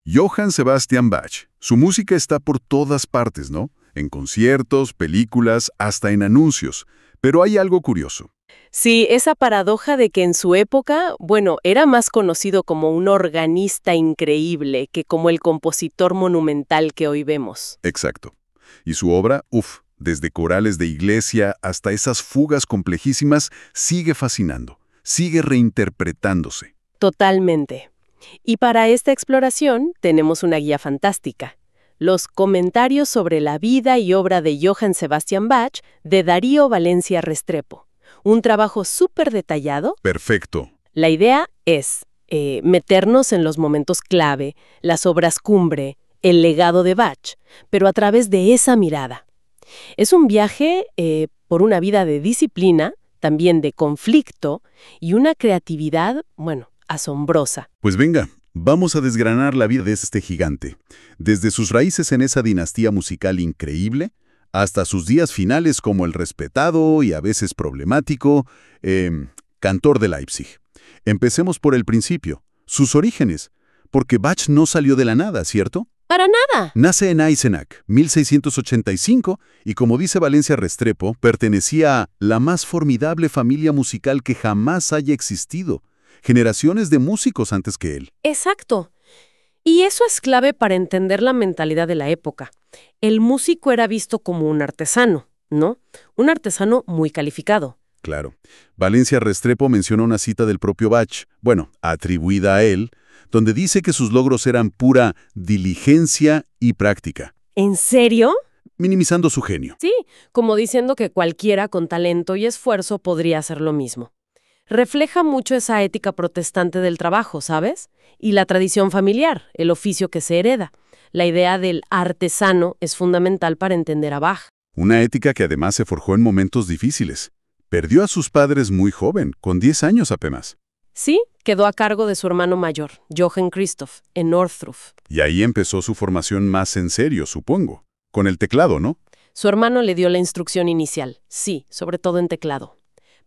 Johann Sebastian Bach. Su música está por todas partes, ¿no? En conciertos, películas, hasta en anuncios. Pero hay algo curioso. Sí, esa paradoja de que en su época, bueno, era más conocido como un organista increíble que como el compositor monumental que hoy vemos. Exacto. Y su obra, desde corales de iglesia hasta esas fugas complejísimas, sigue fascinando, sigue reinterpretándose. Totalmente. Y para esta exploración tenemos una guía fantástica. Los comentarios sobre la vida y obra de Johann Sebastian Bach de Darío Valencia Restrepo. Un trabajo súper detallado. Perfecto. La idea es meternos en los momentos clave, las obras cumbre, el legado de Bach, pero a través de esa mirada. Es un viaje por una vida de disciplina, también de conflicto y una creatividad, bueno, asombrosa. Pues venga, vamos a desgranar la vida de este gigante. Desde sus raíces en esa dinastía musical increíble, hasta sus días finales como el respetado y a veces problemático cantor de Leipzig. Empecemos por el principio, sus orígenes, porque Bach no salió de la nada, ¿cierto? ¡Para nada! Nace en Eisenach, 1685, y como dice Valencia Restrepo, pertenecía a la más formidable familia musical que jamás haya existido. Generaciones de músicos antes que él. Exacto. Y eso es clave para entender la mentalidad de la época. El músico era visto como un artesano, ¿no? Un artesano muy calificado. Claro. Valencia Restrepo menciona una cita del propio Bach, atribuida a él, donde dice que sus logros eran pura diligencia y práctica. ¿En serio? Minimizando su genio. Sí, como diciendo que cualquiera con talento y esfuerzo podría hacer lo mismo. Refleja mucho esa ética protestante del trabajo, ¿sabes? Y la tradición familiar, el oficio que se hereda. La idea del artesano es fundamental para entender a Bach. Una ética que además se forjó en momentos difíciles. Perdió a sus padres muy joven, con 10 años apenas. Sí, quedó a cargo de su hermano mayor, Johann Christoph, en Northruf. Y ahí empezó su formación más en serio, supongo. Con el teclado, ¿no? Su hermano le dio la instrucción inicial, sí, sobre todo en teclado.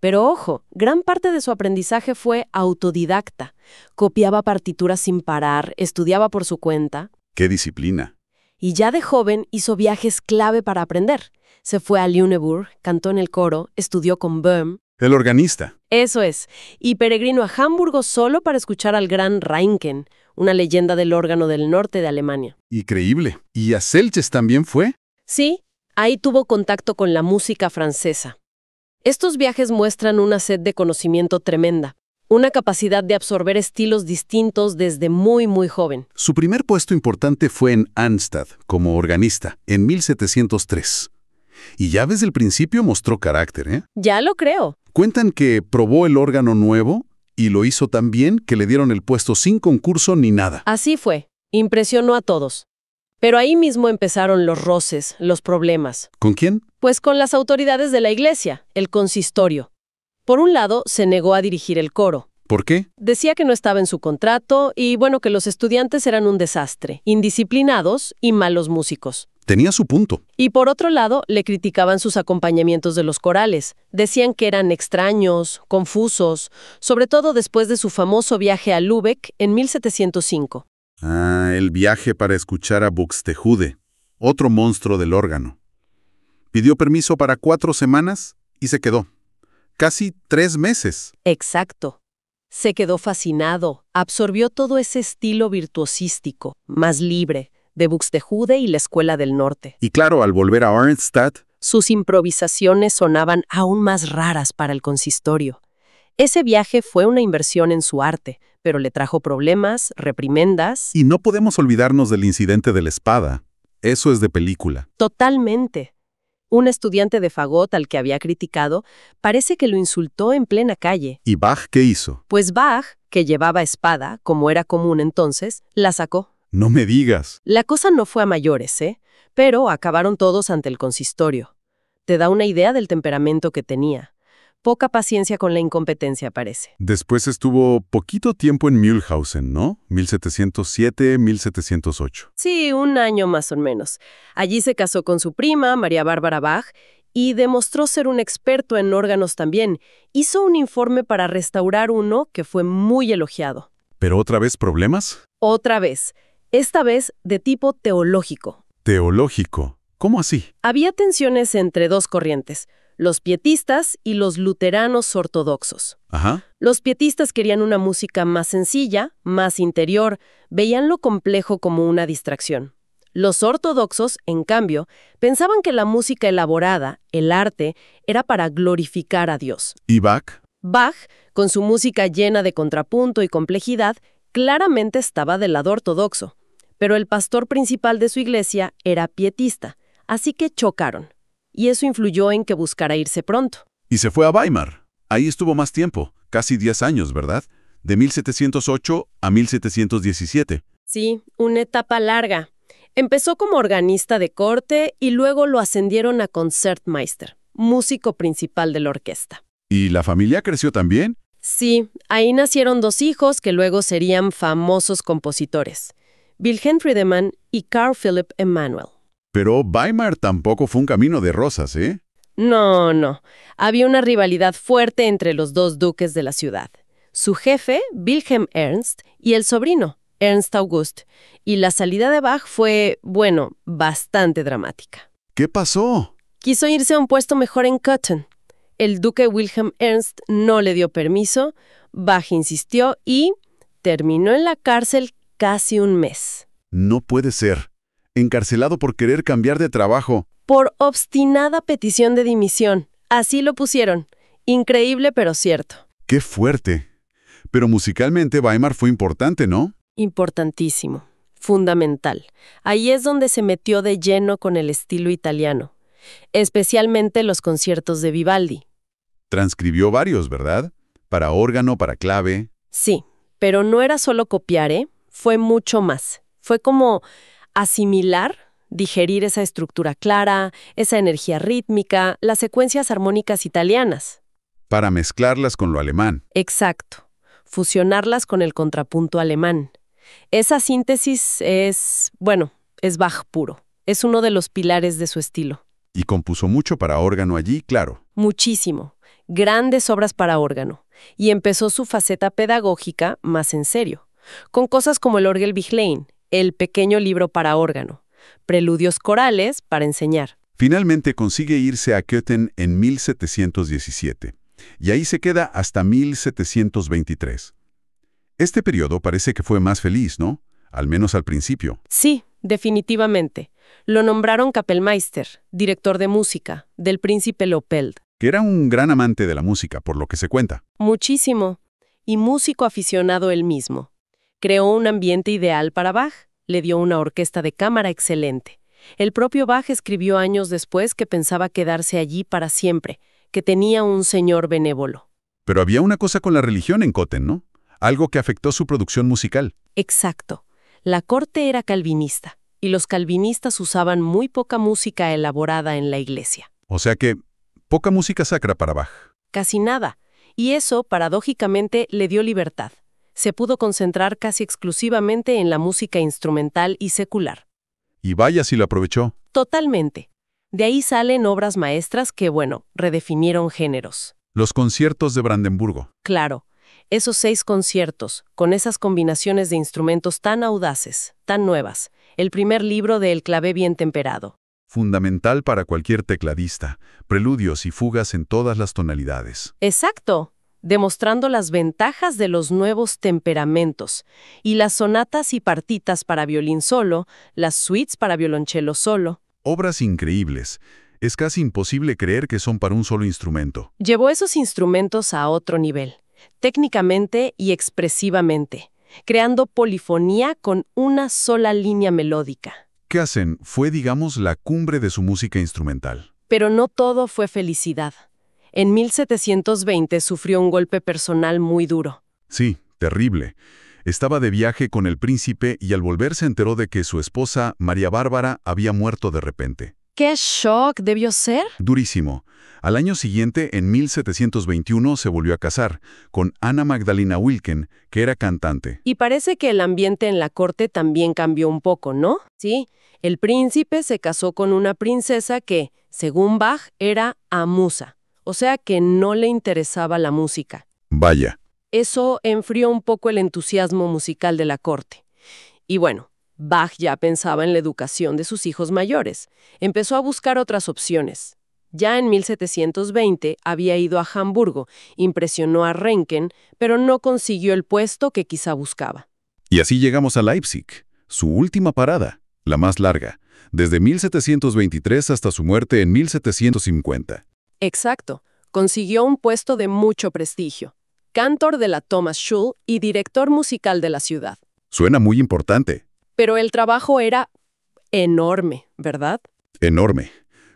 Pero ojo, gran parte de su aprendizaje fue autodidacta. Copiaba partituras sin parar, estudiaba por su cuenta. ¡Qué disciplina! Y ya de joven hizo viajes clave para aprender. Se fue a Lüneburg, cantó en el coro, estudió con Böhm. El organista. Eso es. Y peregrinó a Hamburgo solo para escuchar al gran Reinken, una leyenda del órgano del norte de Alemania. Increíble. ¿Y a Selches también fue? Sí, ahí tuvo contacto con la música francesa. Estos viajes muestran una sed de conocimiento tremenda, una capacidad de absorber estilos distintos desde muy, muy joven. Su primer puesto importante fue en Arnstadt, como organista, en 1703. Y ya desde el principio mostró carácter, ¿eh? Ya lo creo. Cuentan que probó el órgano nuevo y lo hizo tan bien que le dieron el puesto sin concurso ni nada. Así fue. Impresionó a todos. Pero ahí mismo empezaron los roces, los problemas. ¿Con quién? Pues con las autoridades de la iglesia, el consistorio. Por un lado, se negó a dirigir el coro. ¿Por qué? Decía que no estaba en su contrato y, bueno, que los estudiantes eran un desastre, indisciplinados y malos músicos. Tenía su punto. Y por otro lado, le criticaban sus acompañamientos de los corales. Decían que eran extraños, confusos, sobre todo después de su famoso viaje a Lübeck en 1705. El viaje para escuchar a Buxtehude, otro monstruo del órgano. Pidió permiso para 4 semanas y se quedó. Casi 3 meses. Exacto. Se quedó fascinado, absorbió todo ese estilo virtuosístico, más libre, de Buxtehude y la Escuela del Norte. Y claro, al volver a Arnstadt, sus improvisaciones sonaban aún más raras para el consistorio. Ese viaje fue una inversión en su arte, pero le trajo problemas, reprimendas. Y no podemos olvidarnos del incidente de la espada. Eso es de película. Totalmente. Un estudiante de fagot al que había criticado parece que lo insultó en plena calle. ¿Y Bach qué hizo? Pues Bach, que llevaba espada, como era común entonces, la sacó. No me digas. La cosa no fue a mayores, pero acabaron todos ante el consistorio. Te da una idea del temperamento que tenía. Poca paciencia con la incompetencia, parece. Después estuvo poquito tiempo en Mühlhausen, ¿no? 1707, 1708. Sí, un año más o menos. Allí se casó con su prima, María Bárbara Bach, y demostró ser un experto en órganos también. Hizo un informe para restaurar uno que fue muy elogiado. ¿Pero otra vez problemas? Otra vez. esta vez de tipo teológico. Teológico. ¿Cómo así? Había tensiones entre dos corrientes, los pietistas y los luteranos ortodoxos. Ajá. Los pietistas querían una música más sencilla, más interior, veían lo complejo como una distracción. Los ortodoxos, en cambio, pensaban que la música elaborada, el arte, era para glorificar a Dios. ¿Y Bach? Bach, con su música llena de contrapunto y complejidad, claramente estaba del lado ortodoxo, pero el pastor principal de su iglesia era pietista, así que chocaron, y eso influyó en que buscara irse pronto. Y se fue a Weimar. Ahí estuvo más tiempo, casi 10 años, ¿verdad? De 1708 a 1717. Sí, una etapa larga. Empezó como organista de corte y luego lo ascendieron a Concertmeister, músico principal de la orquesta. ¿Y la familia creció también? Sí, ahí nacieron dos hijos que luego serían famosos compositores, Wilhelm Friedemann y Carl Philipp Emanuel. Pero Weimar tampoco fue un camino de rosas, ¿eh? No. Había una rivalidad fuerte entre los dos duques de la ciudad. Su jefe, Wilhelm Ernst, y el sobrino, Ernst August. Y la salida de Bach fue, bueno, bastante dramática. ¿Qué pasó? Quiso irse a un puesto mejor en Cotton. El duque Wilhelm Ernst no le dio permiso, Bach insistió y terminó en la cárcel casi un mes. No puede ser. Encarcelado por querer cambiar de trabajo. Por obstinada petición de dimisión. Así lo pusieron. Increíble, pero cierto. ¡Qué fuerte! Pero musicalmente Weimar fue importante, ¿no? Importantísimo. Fundamental. Ahí es donde se metió de lleno con el estilo italiano. Especialmente los conciertos de Vivaldi. Transcribió varios, ¿verdad? Para órgano, para clave. Sí, pero no era solo copiar, ¿eh? Fue mucho más. Fue como asimilar, digerir esa estructura clara, esa energía rítmica, las secuencias armónicas italianas. Para mezclarlas con lo alemán. Exacto. Fusionarlas con el contrapunto alemán. Esa síntesis es Bach puro. Es uno de los pilares de su estilo. Y compuso mucho para órgano allí, claro. Muchísimo. Grandes obras para órgano. Y empezó su faceta pedagógica más en serio, con cosas como el Orgelbüchlein, el pequeño libro para órgano, preludios corales para enseñar. Finalmente consigue irse a Köthen en 1717, y ahí se queda hasta 1723. Este periodo parece que fue más feliz, ¿no? Al menos al principio. Sí, definitivamente. Lo nombraron Kapellmeister, director de música, del príncipe Leopold. Que era un gran amante de la música, por lo que se cuenta. Muchísimo. Y músico aficionado él mismo. Creó un ambiente ideal para Bach. Le dio una orquesta de cámara excelente. El propio Bach escribió años después que pensaba quedarse allí para siempre, que tenía un señor benévolo. Pero había una cosa con la religión en Köthen, ¿no? Algo que afectó su producción musical. Exacto. La corte era calvinista, y los calvinistas usaban muy poca música elaborada en la iglesia. O sea que, poca música sacra para Bach. Casi nada. Y eso, paradójicamente, le dio libertad. Se pudo concentrar casi exclusivamente en la música instrumental y secular. Y vaya si lo aprovechó. Totalmente. De ahí salen obras maestras que, redefinieron géneros. Los conciertos de Brandenburgo. Claro, esos 6 conciertos, con esas combinaciones de instrumentos tan audaces, tan nuevas. El primer libro de El clavé bien temperado. Fundamental para cualquier tecladista. Preludios y fugas en todas las tonalidades. Exacto. Demostrando las ventajas de los nuevos temperamentos, y las sonatas y partitas para violín solo, las suites para violonchelo solo. Obras increíbles. Es casi imposible creer que son para un solo instrumento. Llevó esos instrumentos a otro nivel, técnicamente y expresivamente, creando polifonía con una sola línea melódica. ¿Qué hacen? Fue, digamos, la cumbre de su música instrumental. Pero no todo fue felicidad. En 1720 sufrió un golpe personal muy duro. Sí, terrible. Estaba de viaje con el príncipe y al volver se enteró de que su esposa, María Bárbara, había muerto de repente. ¡Qué shock debió ser! Durísimo. Al año siguiente, en 1721, se volvió a casar con Anna Magdalena Wilken, que era cantante. Y parece que el ambiente en la corte también cambió un poco, ¿no? Sí, el príncipe se casó con una princesa que, según Bach, era amusa. O sea que no le interesaba la música. Vaya. Eso enfrió un poco el entusiasmo musical de la corte. Y Bach ya pensaba en la educación de sus hijos mayores. Empezó a buscar otras opciones. Ya en 1720 había ido a Hamburgo, impresionó a Reinken, pero no consiguió el puesto que quizá buscaba. Y así llegamos a Leipzig, su última parada, la más larga, desde 1723 hasta su muerte en 1750. Exacto. Consiguió un puesto de mucho prestigio. Cantor de la Thomasschule y director musical de la ciudad. Suena muy importante. Pero el trabajo era enorme, ¿verdad? Enorme.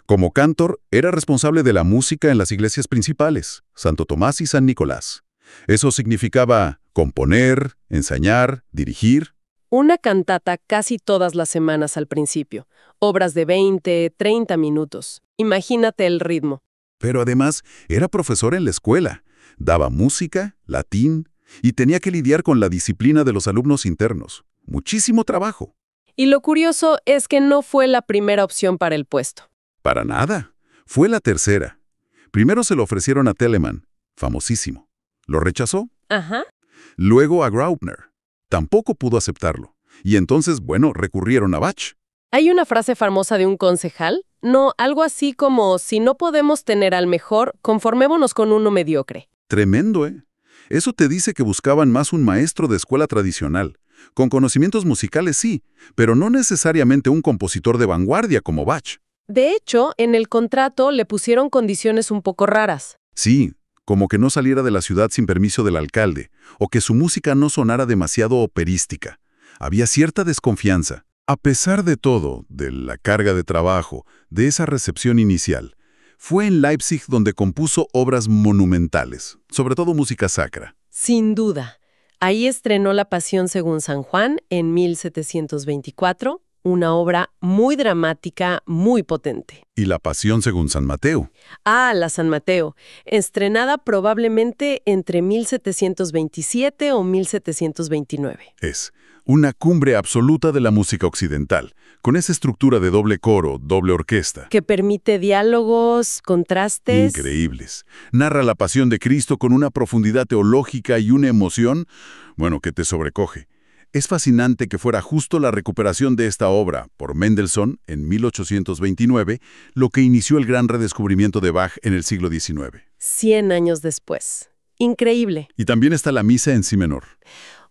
Como cantor, era responsable de la música en las iglesias principales, Santo Tomás y San Nicolás. Eso significaba componer, ensayar, dirigir. Una cantata casi todas las semanas al principio. Obras de 20, 30 minutos. Imagínate el ritmo. Pero además, era profesor en la escuela. Daba música, latín, y tenía que lidiar con la disciplina de los alumnos internos. Muchísimo trabajo. Y lo curioso es que no fue la primera opción para el puesto. Para nada. Fue la tercera. Primero se lo ofrecieron a Telemann, famosísimo. Lo rechazó. Ajá. Luego a Graupner. Tampoco pudo aceptarlo. Y entonces, bueno, recurrieron a Bach. Hay una frase famosa de un concejal, no, algo así como, si no podemos tener al mejor, conformémonos con uno mediocre. Tremendo, ¿eh? Eso te dice que buscaban más un maestro de escuela tradicional. Con conocimientos musicales sí, pero no necesariamente un compositor de vanguardia como Bach. De hecho, en el contrato le pusieron condiciones un poco raras. Sí, como que no saliera de la ciudad sin permiso del alcalde, o que su música no sonara demasiado operística. Había cierta desconfianza. A pesar de todo, de la carga de trabajo, de esa recepción inicial, fue en Leipzig donde compuso obras monumentales, sobre todo música sacra. Sin duda. Ahí estrenó La Pasión según San Juan en 1724, una obra muy dramática, muy potente. Y La Pasión según San Mateo. Ah, la San Mateo, estrenada probablemente entre 1727 o 1729. Es una cumbre absoluta de la música occidental, con esa estructura de doble coro, doble orquesta. Que permite diálogos, contrastes. Increíbles. Narra la pasión de Cristo con una profundidad teológica y una emoción, bueno, que te sobrecoge. Es fascinante que fuera justo la recuperación de esta obra por Mendelssohn en 1829 lo que inició el gran redescubrimiento de Bach en el siglo XIX. 100 años después. Increíble. Y también está la Misa en Si menor.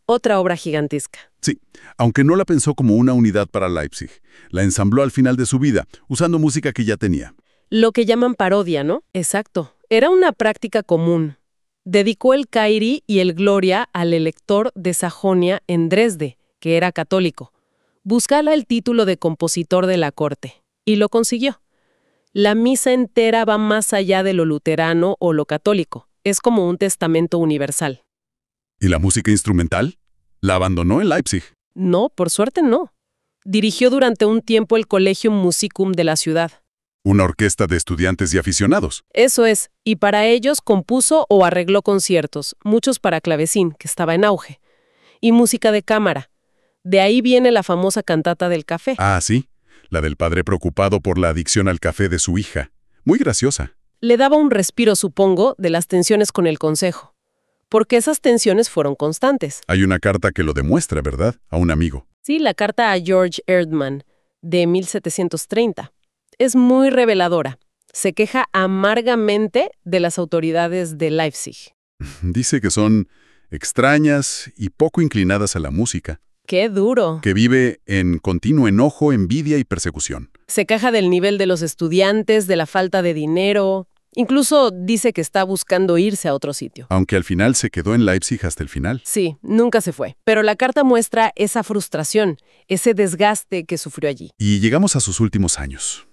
Otra obra gigantesca. Sí, aunque no la pensó como una unidad para Leipzig, la ensambló al final de su vida, usando música que ya tenía. Lo que llaman parodia, ¿no? Exacto. Era una práctica común. Dedicó el Kyrie y el Gloria al elector de Sajonia en Dresde, que era católico. Buscaba el título de compositor de la corte. Y lo consiguió. La misa entera va más allá de lo luterano o lo católico. Es como un testamento universal. ¿Y la música instrumental? La abandonó en Leipzig. No, por suerte no. Dirigió durante un tiempo el Collegium Musicum de la ciudad. Una orquesta de estudiantes y aficionados. Eso es, y para ellos compuso o arregló conciertos, muchos para clavecín, que estaba en auge, y música de cámara. De ahí viene la famosa cantata del café. Ah, sí, la del padre preocupado por la adicción al café de su hija. Muy graciosa. Le daba un respiro, supongo, de las tensiones con el consejo. Porque esas tensiones fueron constantes. Hay una carta que lo demuestra, ¿verdad? A un amigo. Sí, la carta a George Erdmann, de 1730. Es muy reveladora. Se queja amargamente de las autoridades de Leipzig. Dice que son extrañas y poco inclinadas a la música. ¡Qué duro! Que vive en continuo enojo, envidia y persecución. Se queja del nivel de los estudiantes, de la falta de dinero. Incluso dice que está buscando irse a otro sitio. Aunque al final se quedó en Leipzig hasta el final. Sí, nunca se fue. Pero la carta muestra esa frustración, ese desgaste que sufrió allí. Y llegamos a sus últimos años.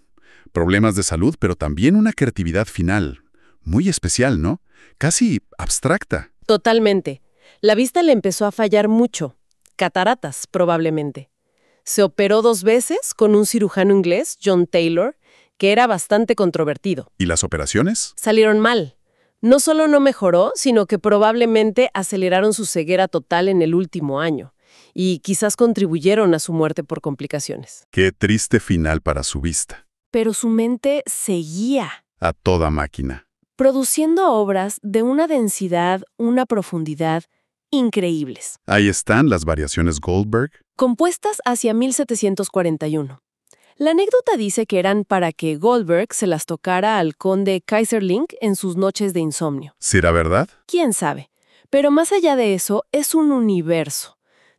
Problemas de salud, pero también una creatividad final. Muy especial, ¿no? Casi abstracta. Totalmente. La vista le empezó a fallar mucho. Cataratas, probablemente. Se operó 2 veces con un cirujano inglés, John Taylor, que era bastante controvertido. ¿Y las operaciones? Salieron mal. No solo no mejoró, sino que probablemente aceleraron su ceguera total en el último año. Y quizás contribuyeron a su muerte por complicaciones. Qué triste final para su vista. Pero su mente seguía. A toda máquina. Produciendo obras de una densidad, una profundidad increíbles. Ahí están las variaciones Goldberg. compuestas hacia 1741. La anécdota dice que eran para que Goldberg se las tocara al conde Kaiserling en sus noches de insomnio. ¿Será verdad? ¿Quién sabe? Pero más allá de eso, es un universo.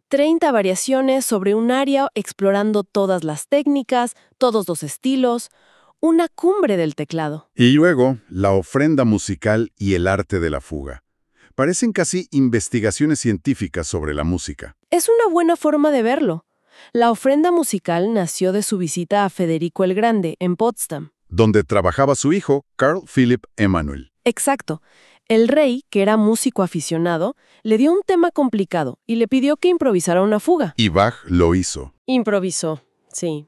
30 variaciones sobre un área explorando todas las técnicas, todos los estilos, una cumbre del teclado. Y luego, la ofrenda musical y el arte de la fuga. Parecen casi investigaciones científicas sobre la música. Es una buena forma de verlo. La ofrenda musical nació de su visita a Federico el Grande, en Potsdam. Donde trabajaba su hijo, Carl Philipp Emanuel. Exacto. El rey, que era músico aficionado, le dio un tema complicado y le pidió que improvisara una fuga. Y Bach lo hizo. Improvisó, sí.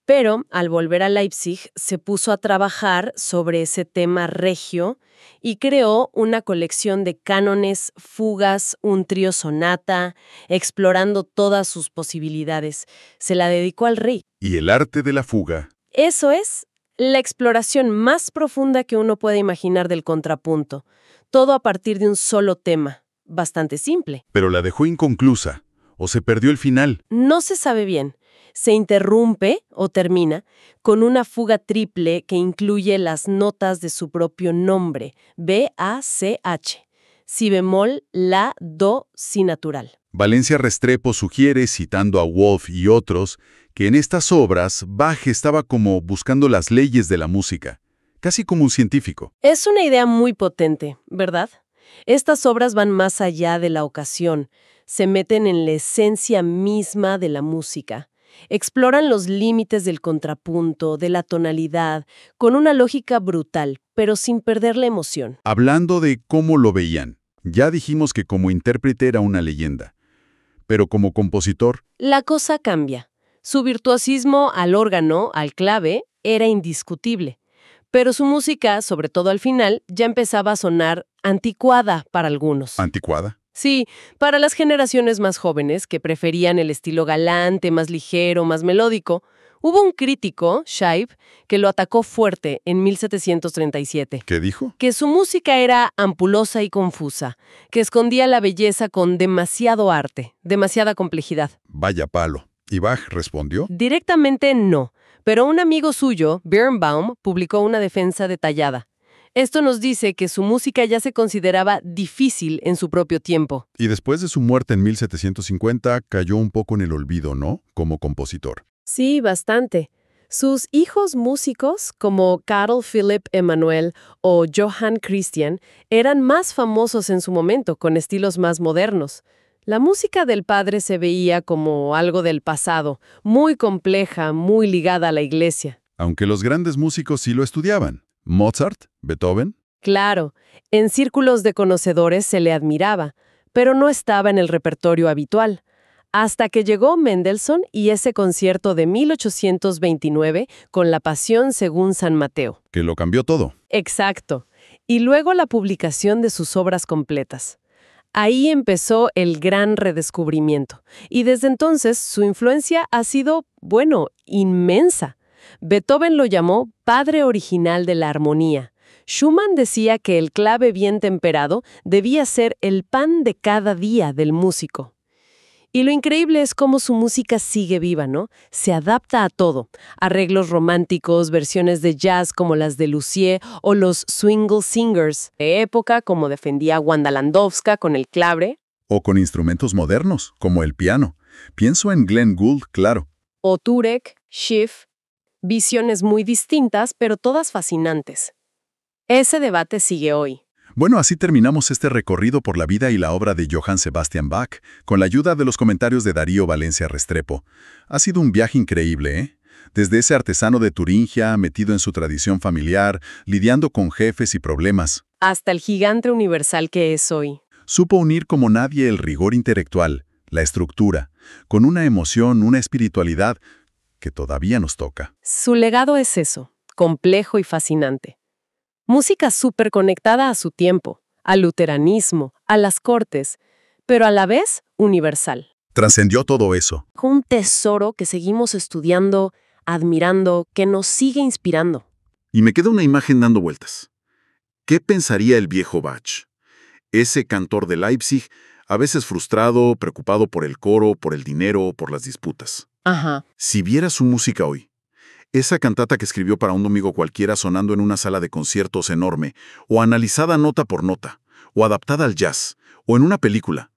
Pero, al volver a Leipzig, se puso a trabajar sobre ese tema regio y creó una colección de cánones, fugas, un trío sonata, explorando todas sus posibilidades. Se la dedicó al rey. Y el arte de la fuga. Eso es la exploración más profunda que uno puede imaginar del contrapunto. Todo a partir de un solo tema. Bastante simple. Pero la dejó inconclusa. ¿O se perdió el final? No se sabe bien. Se interrumpe o termina con una fuga triple que incluye las notas de su propio nombre, B-A-C-H, si bemol, la, do, si natural. Valencia Restrepo sugiere, citando a Wolf y otros, que en estas obras Bach estaba como buscando las leyes de la música, casi como un científico. Es una idea muy potente, ¿verdad? Estas obras van más allá de la ocasión, se meten en la esencia misma de la música. Exploran los límites del contrapunto, de la tonalidad, con una lógica brutal, pero sin perder la emoción. Hablando de cómo lo veían, ya dijimos que como intérprete era una leyenda, pero como compositor, La cosa cambia. Su virtuosismo al órgano, al clave, era indiscutible. Pero su música, sobre todo al final, ya empezaba a sonar anticuada para algunos. anticuada. Sí, para las generaciones más jóvenes que preferían el estilo galante, más ligero, más melódico, hubo un crítico, Scheib, que lo atacó fuerte en 1737. ¿Qué dijo? Que su música era ampulosa y confusa, que escondía la belleza con demasiado arte, demasiada complejidad. Vaya palo. ¿Y Bach respondió? Directamente no, pero un amigo suyo, Birnbaum, publicó una defensa detallada. Esto nos dice que su música ya se consideraba difícil en su propio tiempo. Y después de su muerte en 1750, cayó un poco en el olvido, ¿no? Como compositor. Sí, bastante. Sus hijos músicos, como Carl Philipp Emanuel o Johann Christian, eran más famosos en su momento, con estilos más modernos. La música del padre se veía como algo del pasado, muy compleja, muy ligada a la iglesia. Aunque los grandes músicos sí lo estudiaban. Mozart, Beethoven. Claro, en círculos de conocedores se le admiraba, pero no estaba en el repertorio habitual. Hasta que llegó Mendelssohn y ese concierto de 1829 con la Pasión según San Mateo. Que lo cambió todo. Exacto. Y luego la publicación de sus obras completas. Ahí empezó el gran redescubrimiento. Y desde entonces su influencia ha sido, bueno, inmensa. Beethoven lo llamó padre original de la armonía. Schumann decía que el clave bien temperado debía ser el pan de cada día del músico. Y lo increíble es cómo su música sigue viva, ¿no? Se adapta a todo. Arreglos románticos, versiones de jazz como las de Lucier o los Swingle Singers de época, como defendía Wanda Landowska con el clave. O con instrumentos modernos, como el piano. Pienso en Glenn Gould, claro. O Turek, Schiff. Visiones muy distintas, pero todas fascinantes. Ese debate sigue hoy. Bueno, así terminamos este recorrido por la vida y la obra de Johann Sebastian Bach, con la ayuda de los comentarios de Darío Valencia Restrepo. Ha sido un viaje increíble, ¿eh? Desde ese artesano de Turingia, metido en su tradición familiar, lidiando con jefes y problemas, Hasta el gigante universal que es hoy. supo unir como nadie el rigor intelectual, la estructura, con una emoción, una espiritualidad que todavía nos toca. Su legado es eso, complejo y fascinante. Música súper conectada a su tiempo, al luteranismo, a las cortes, pero a la vez universal. Trascendió todo eso. Un tesoro que seguimos estudiando, admirando, que nos sigue inspirando. Y me queda una imagen dando vueltas. ¿Qué pensaría el viejo Bach? Ese cantor de Leipzig, A veces frustrado, preocupado por el coro, por el dinero, por las disputas. Ajá. Si viera su música hoy, esa cantata que escribió para un domingo cualquiera sonando en una sala de conciertos enorme, o analizada nota por nota, o adaptada al jazz, o en una película,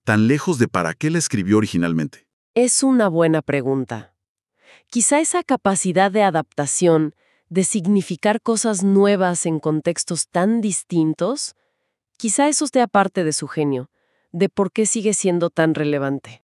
tan lejos de para qué la escribió originalmente. Es una buena pregunta. Quizá esa capacidad de adaptación, de significar cosas nuevas en contextos tan distintos, quizá eso sea parte de su genio, de por qué sigue siendo tan relevante.